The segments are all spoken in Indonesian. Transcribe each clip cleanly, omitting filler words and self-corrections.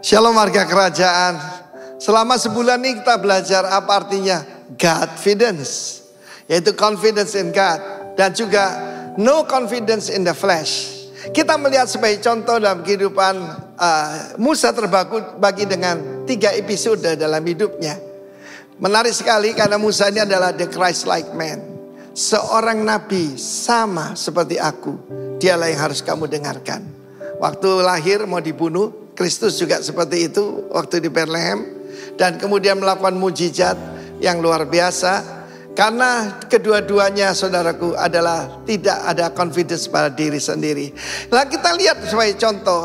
Shalom warga kerajaan. Selama sebulan ini kita belajar apa artinya Godfidence, yaitu confidence in God, dan juga no confidence in the flesh. Kita melihat sebagai contoh dalam kehidupan Musa terbagi dengan 3 episode dalam hidupnya. Menarik sekali karena Musa ini adalah the Christ-like man, seorang nabi sama seperti aku. Dialah yang harus kamu dengarkan. Waktu lahir mau dibunuh, Kristus juga seperti itu waktu di Bethlehem, dan kemudian melakukan mujizat yang luar biasa. Karena kedua-duanya saudaraku adalah tidak ada confidence pada diri sendiri. Nah, kita lihat sebagai contoh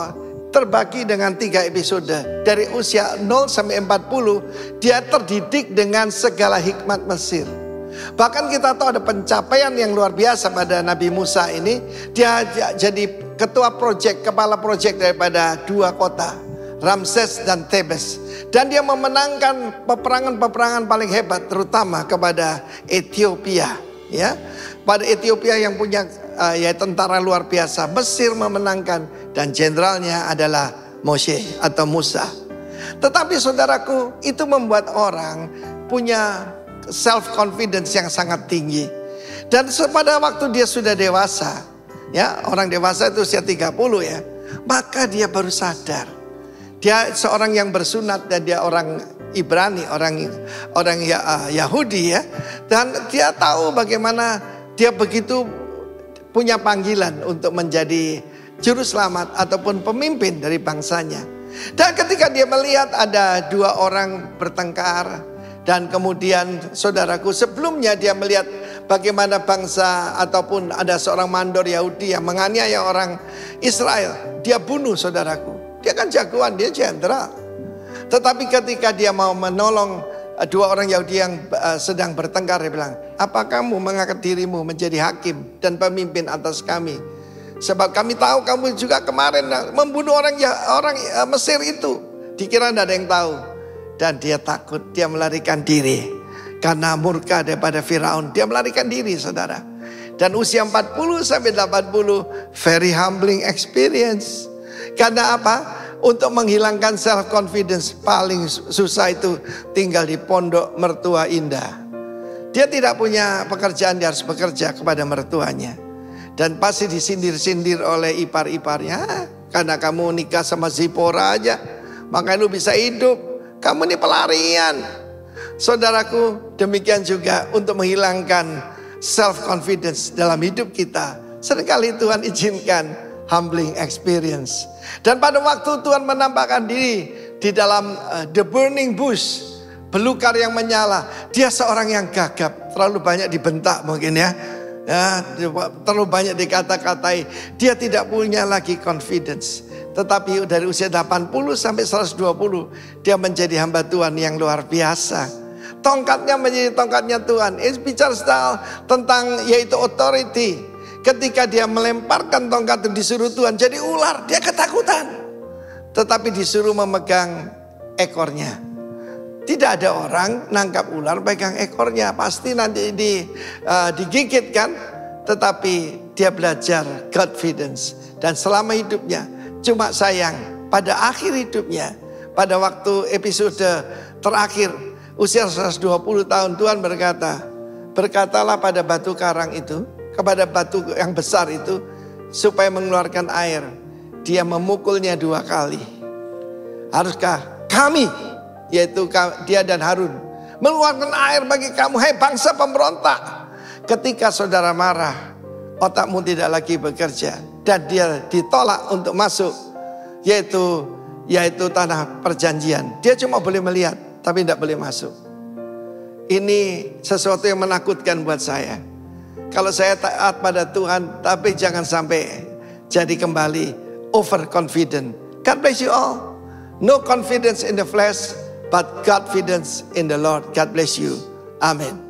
terbagi dengan 3 episode. Dari usia 0 sampai 40 dia terdidik dengan segala hikmat Mesir. Bahkan kita tahu ada pencapaian yang luar biasa pada Nabi Musa ini. Dia jadi ketua proyek, kepala proyek daripada 2 kota, Ramses dan Thebes. Dan dia memenangkan peperangan-peperangan paling hebat, terutama kepada Ethiopia, ya. Pada Ethiopia yang punya ya tentara luar biasa. Mesir memenangkan dan jenderalnya adalah Moshe atau Musa. Tetapi saudaraku, itu membuat orang punya self confidence yang sangat tinggi. Dan pada waktu dia sudah dewasa, ya, orang dewasa itu usia 30 ya, maka dia baru sadar. Dia seorang yang bersunat dan dia orang Ibrani, orang Yahudi ya. Dan dia tahu bagaimana dia begitu punya panggilan untuk menjadi juru selamat ataupun pemimpin dari bangsanya. Dan ketika dia melihat ada 2 orang bertengkar, dan kemudian saudaraku, sebelumnya dia melihat bagaimana bangsa ataupun ada seorang mandor Yahudi yang menganiaya orang Israel. Dia bunuh saudaraku. Dia kan jagoan, dia jenderal. Tetapi ketika dia mau menolong 2 orang Yahudi yang sedang bertengkar, dia bilang, apa kamu mengangkat dirimu menjadi hakim dan pemimpin atas kami? Sebab kami tahu kamu juga kemarin membunuh orang Mesir itu. Dikira tidak ada yang tahu. Dan dia takut, dia melarikan diri. Karena murka daripada Firaun, dia melarikan diri saudara. Dan usia 40 sampai 80, very humbling experience. Karena apa? Untuk menghilangkan self confidence paling susah itu tinggal di pondok mertua indah. Dia tidak punya pekerjaan, dia harus bekerja kepada mertuanya. Dan pasti disindir-sindir oleh ipar-iparnya. Karena kamu nikah sama Zipora aja, makanya lu bisa hidup. Kamu ini pelarian. Saudaraku, demikian juga untuk menghilangkan self confidence dalam hidup kita. Seringkali Tuhan izinkan humbling experience. Dan pada waktu Tuhan menampakkan diri di dalam the burning bush, belukar yang menyala, dia seorang yang gagap, terlalu banyak dibentak mungkin ya, terlalu banyak dikata-katai. Dia tidak punya lagi confidence. Tetapi dari usia 80 sampai 120 dia menjadi hamba Tuhan yang luar biasa. Tongkatnya menjadi tongkatnya Tuhan. Ini bicara tentang yaitu authority. Ketika dia melemparkan tongkat itu disuruh Tuhan jadi ular, dia ketakutan. Tetapi disuruh memegang ekornya. Tidak ada orang nangkap ular pegang ekornya, pasti nanti digigit kan. Tetapi dia belajar confidence. Dan selama hidupnya, cuma sayang pada akhir hidupnya, pada waktu episode terakhir usia 120 tahun, Tuhan berkata, berkatalah pada batu karang itu, kepada batu yang besar itu, supaya mengeluarkan air. Dia memukulnya 2 kali. Haruskah kami, yaitu dia dan Harun, mengeluarkan air bagi kamu, hei bangsa pemberontak? Ketika saudara marah, otakmu tidak lagi bekerja, dan dia ditolak untuk masuk, yaitu tanah perjanjian. Dia cuma boleh melihat, tapi tidak boleh masuk. Ini sesuatu yang menakutkan buat saya. Kalau saya taat pada Tuhan, tapi jangan sampai jadi kembali overconfident. God bless you all. No confidence in the flesh, but confidence in the Lord. God bless you. Amen.